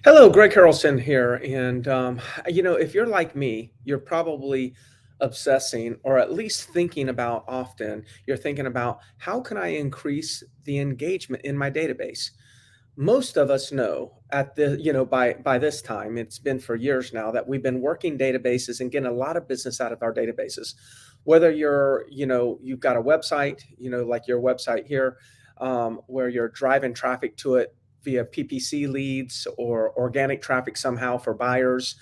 Hello, Greg Harrelson here. If you're like me, you're probably obsessing or at least thinking about often, you're thinking about how can I increase the engagement in my database? Most of us know by this time, it's been for years now that we've been working databases and getting a lot of business out of our databases. Whether you've got a website, like your website here, where you're driving traffic to it via PPC leads or organic traffic somehow for buyers.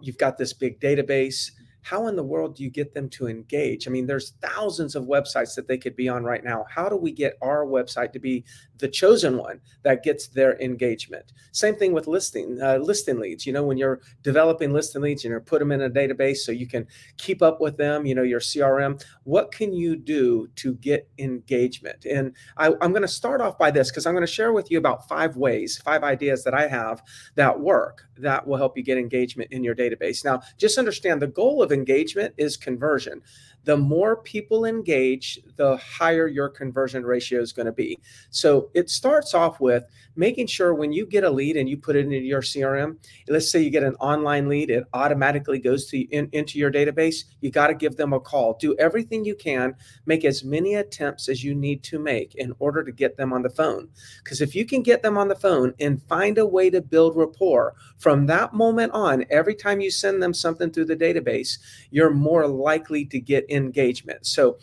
You've got this big database. How in the world do you get them to engage? I mean, there's thousands of websites that they could be on right now. How do we get our website to be the chosen one that gets their engagement? Same thing with listing leads. When you're developing listing leads and you're put them in a database so you can keep up with them, your CRM, what can you do to get engagement? And I'm going to start off by this because I'm going to share with you about 5 ideas that I have that work that will help you get engagement in your database. Now, just understand the goal of engagement is conversion. The more people engage, the higher your conversion ratio is going to be. So it starts off with making sure when you get a lead and you put it into your CRM, let's say you get an online lead, it automatically goes into your database. You got to give them a call. Do everything you can, make as many attempts as you need to make in order to get them on the phone. Because if you can get them on the phone and find a way to build rapport from that moment on, every time you send them something through the database, you're more likely to get engagement. So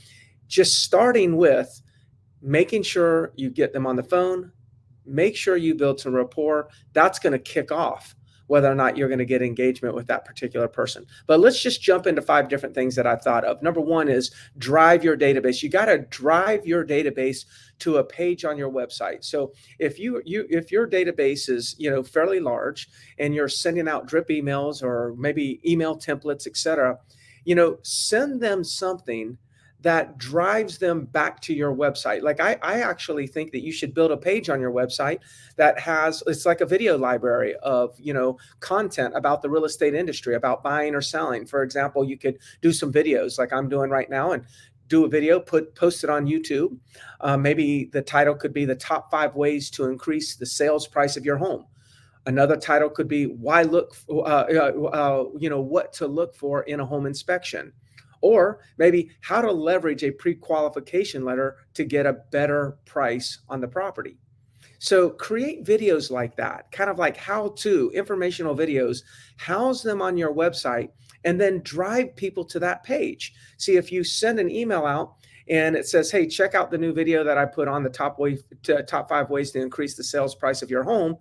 just starting with making sure you get them on the phone, make sure you build some rapport, that's going to kick off whether or not you're going to get engagement with that particular person. But let's just jump into 5 different things that I've thought of. Number one is drive your database. You got to drive your database to a page on your website. So if if your database is fairly large and you're sending out drip emails or maybe email templates, etc., send them something that drives them back to your website. Like I actually think that you should build a page on your website that it's like a video library of, content about the real estate industry, about buying or selling. For example, you could do some videos like I'm doing right now and do a video, post it on YouTube. Maybe the title could be the top 5 ways to increase the sales price of your home. Another title could be why look, what to look for in a home inspection. Or maybe how to leverage a pre-qualification letter to get a better price on the property. So create videos like that, kind of like how-to informational videos, house them on your website, and then drive people to that page. See, if you send an email out and it says, hey, check out the new video that I put on the top 5 ways to increase the sales price of your home,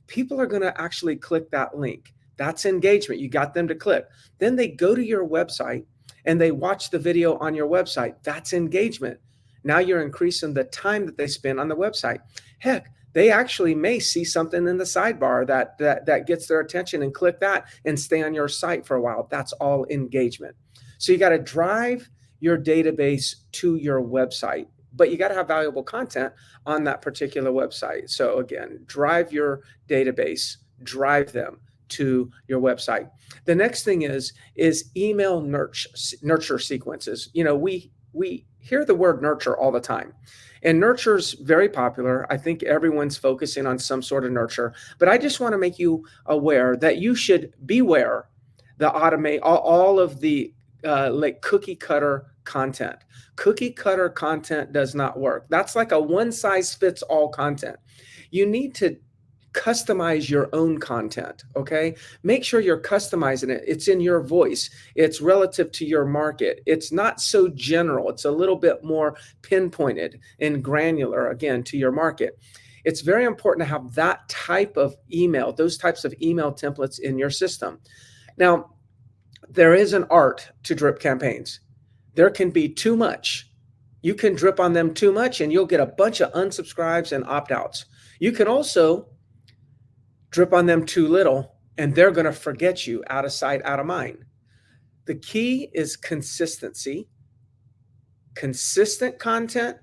people are going to actually click that link. That's engagement. You got them to click. Then they go to your website and they watch the video on your website. That's engagement. Now you're increasing the time that they spend on the website. Heck, they actually may see something in the sidebar that gets their attention and click that and stay on your site for a while. That's all engagement. So you got to drive your database to your website, but you got to have valuable content on that particular website. So again, drive your database, drive them to your website. The next thing is email nurture sequences. We hear the word nurture all the time. And nurture's very popular. I think everyone's focusing on some sort of nurture, but I just want to make you aware that you should beware the automate all of the like cookie cutter content. Cookie cutter content does not work. That's like a one size fits all content. You need to customize your own content. Okay. Make sure you're customizing it. It's in your voice. It's relative to your market. It's not so general. It's a little bit more pinpointed and granular, again, to your market. It's very important to have that type of email, those types of email templates in your system. Now, there is an art to drip campaigns. There can be too much. You can drip on them too much and you'll get a bunch of unsubscribes and opt-outs. You can also drip on them too little and they're going to forget you, out of sight, out of mind. The key is consistency, consistent content,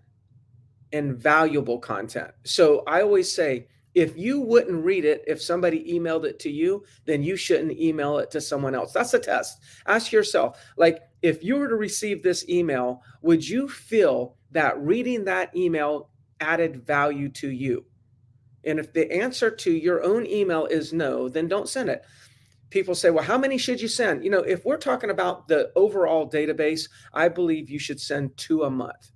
and valuable content. So I always say, if you wouldn't read it, if somebody emailed it to you, then you shouldn't email it to someone else. That's a test. Ask yourself, like, if you were to receive this email, would you feel that reading that email added value to you? And if the answer to your own email is no, then don't send it. People say, well, how many should you send? If we're talking about the overall database, I believe you should send 2 a month,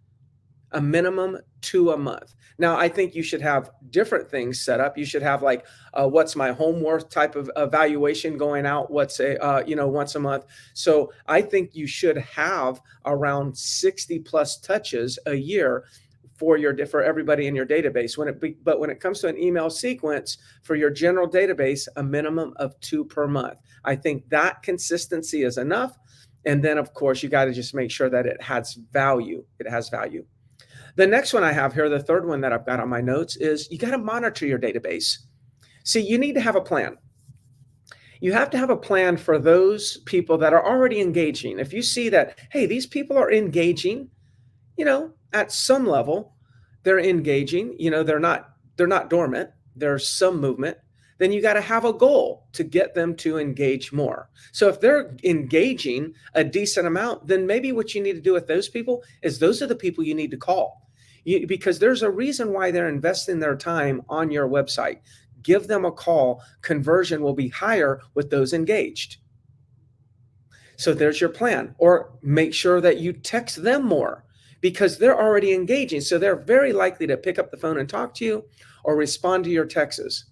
a minimum 2 a month. Now, I think you should have different things set up. You should have like, what's my home worth type of evaluation going out. What's once a month. So I think you should have around 60 plus touches a year for everybody in your database. But when it comes to an email sequence for your general database, a minimum of 2 per month. I think that consistency is enough. And then, of course, you got to just make sure that it has value. It has value. The next one I have here, the third one that I've got on my notes, is you got to monitor your database. See, you need to have a plan. You have to have a plan for those people that are already engaging. If you see that, hey, these people are engaging, at some level, they're engaging, they're not dormant, there's some movement, then you got to have a goal to get them to engage more. So if they're engaging a decent amount, then maybe what you need to do with those people is those are the people you need to call. Because there's a reason why they're investing their time on your website. Give them a call. Conversion will be higher with those engaged. So there's your plan. Or make sure that you text them more, because they're already engaging. So they're very likely to pick up the phone and talk to you or respond to your texts.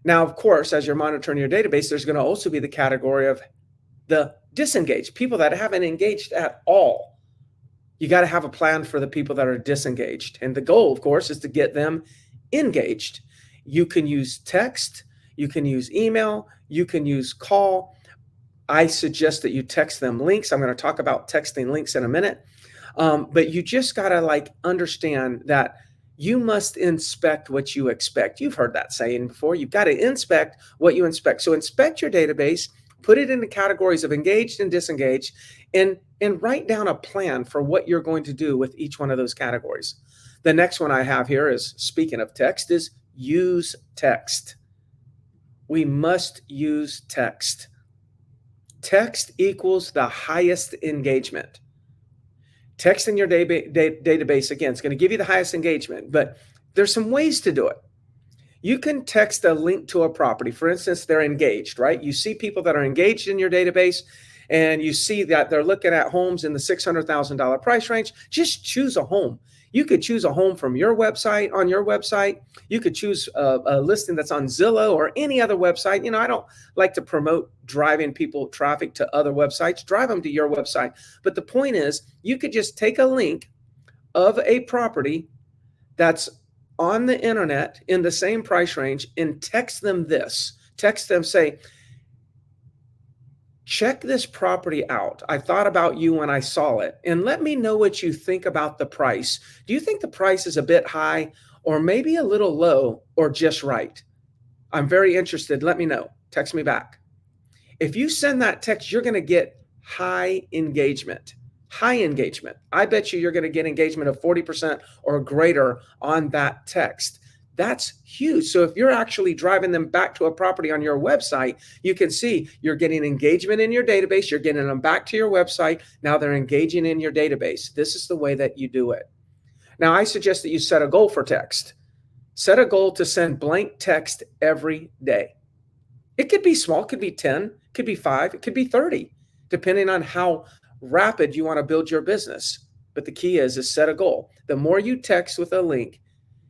Now, of course, as you're monitoring your database, there's going to also be the category of the disengaged, people that haven't engaged at all. You got to have a plan for the people that are disengaged. And the goal, of course, is to get them engaged. You can use text, you can use email, you can use call. I suggest that you text them links. I'm going to talk about texting links in a minute. But you just got to understand that you must inspect what you expect. You've heard that saying before. You've got to inspect what you inspect. So inspect your database, put it into categories of engaged and disengaged, and write down a plan for what you're going to do with each one of those categories. The next one I have here is, speaking of text, is use text. We must use text. Text equals the highest engagement. Text in your database, again, it's going to give you the highest engagement, but there's some ways to do it. You can text a link to a property. For instance, they're engaged, right? You see people that are engaged in your database, and you see that they're looking at homes in the $600,000 price range. Just choose a home. You could choose a home from your website, on your website. You could choose a listing that's on Zillow or any other website. I don't like to promote driving people traffic to other websites. Drive them to your website. But the point is, you could just take a link of a property that's on the internet in the same price range and text them this. Text them, say, check this property out. I thought about you when I saw it, and let me know what you think about the price. Do you think the price is a bit high, or maybe a little low, or just right? I'm very interested. Let me know. Text me back. If you send that text, you're going to get high engagement. High engagement. I bet you're going to get engagement of 40% or greater on that text. That's huge. So if you're actually driving them back to a property on your website, you can see you're getting engagement in your database. You're getting them back to your website. Now they're engaging in your database. This is the way that you do it. Now, I suggest that you set a goal for text. Set a goal to send blank text every day. It could be small, it could be 10, it could be 5, it could be 30, depending on how rapid you want to build your business. But the key is set a goal. The more you text with a link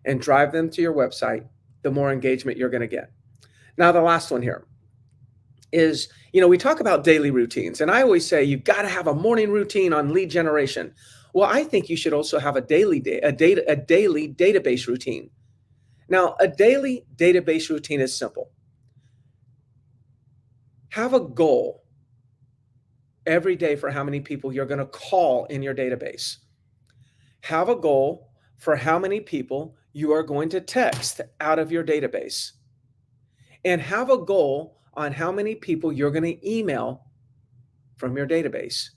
and drive them to your website, the more engagement you're going to get. Now, the last one here is, we talk about daily routines, and I always say you've got to have a morning routine on lead generation. Well, I think you should also have a daily database routine. Now, a daily database routine is simple. Have a goal every day for how many people you're going to call in your database. Have a goal for how many people you are going to text out of your database. And have a goal on how many people you're going to email from your database.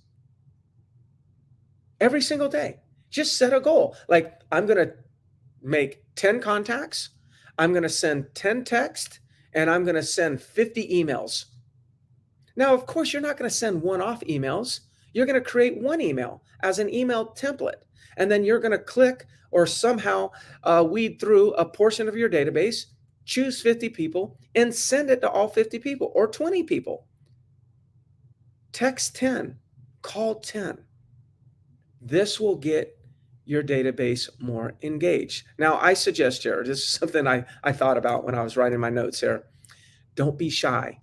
Every single day. Just set a goal. Like, I'm going to make 10 contacts, I'm going to send 10 texts, and I'm going to send 50 emails. Now, of course, you're not going to send one-off emails. You're going to create one email as an email template. And then you're going to click or somehow weed through a portion of your database, choose 50 people, and send it to all 50 people or 20 people. Text 10, call 10. This will get your database more engaged. Now, I suggest, Jared, this is something I thought about when I was writing my notes here. Don't be shy.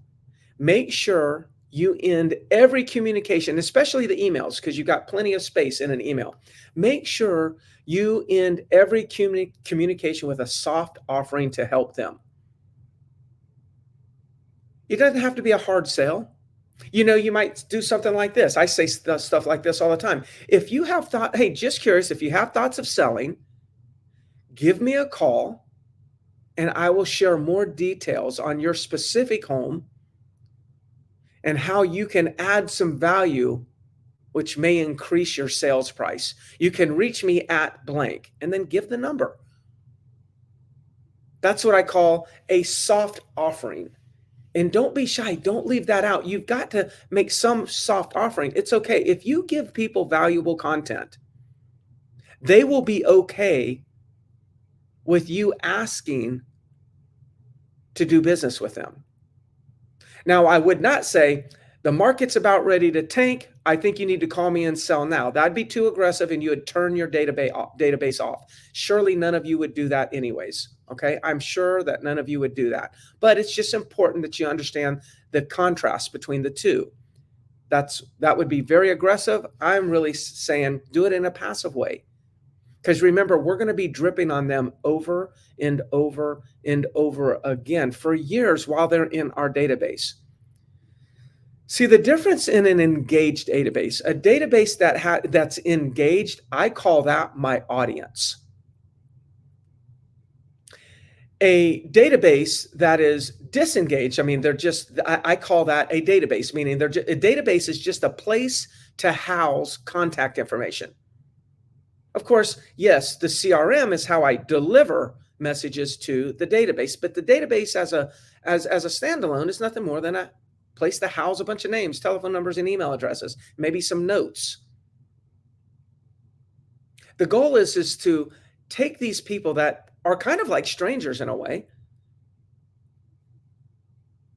Make sure you end every communication, especially the emails, because you've got plenty of space in an email. Make sure you end every communication with a soft offering to help them. It doesn't have to be a hard sale. You might do something like this. I say stuff like this all the time. If you have thought, hey, just curious, if you have thoughts of selling, give me a call and I will share more details on your specific home and how you can add some value, which may increase your sales price. You can reach me at blank and then give the number. That's what I call a soft offering. And don't be shy. Don't leave that out. You've got to make some soft offering. It's okay. If you give people valuable content, they will be okay with you asking to do business with them. Now, I would not say the market's about ready to tank. I think you need to call me and sell now. That'd be too aggressive and you would turn your database off. Surely none of you would do that anyways. Okay. I'm sure that none of you would do that, but it's just important that you understand the contrast between the two. That would be very aggressive. I'm really saying do it in a passive way. Because remember, we're going to be dripping on them over and over and over again for years while they're in our database. See, the difference in an engaged database, a database that's engaged, I call that my audience. A database that is disengaged, I call that a database, meaning a database is just a place to house contact information. Of course, yes, the CRM is how I deliver messages to the database, but the database as a standalone is nothing more than a place to house a bunch of names, telephone numbers, and email addresses, maybe some notes. The goal is to take these people that are kind of like strangers in a way.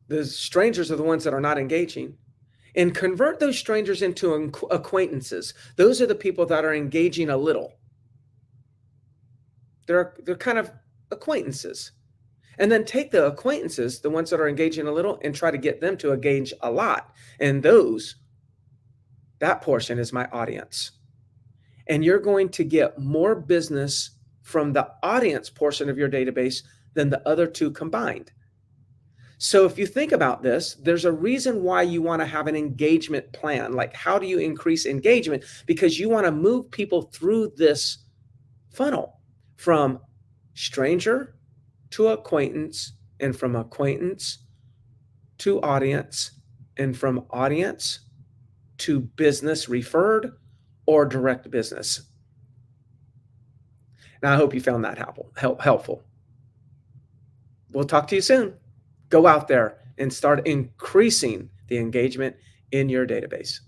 The strangers are the ones that are not engaging, and convert those strangers into acquaintances. Those are the people that are engaging a little. They're kind of acquaintances. And then take the acquaintances, the ones that are engaging a little, and try to get them to engage a lot. And that portion is my audience. And you're going to get more business from the audience portion of your database than the other two combined. So if you think about this, there's a reason why you want to have an engagement plan. Like, how do you increase engagement? Because you want to move people through this funnel from stranger to acquaintance, and from acquaintance to audience, and from audience to business referred or direct business. Now, I hope you found that helpful. We'll talk to you soon. Go out there and start increasing the engagement in your database.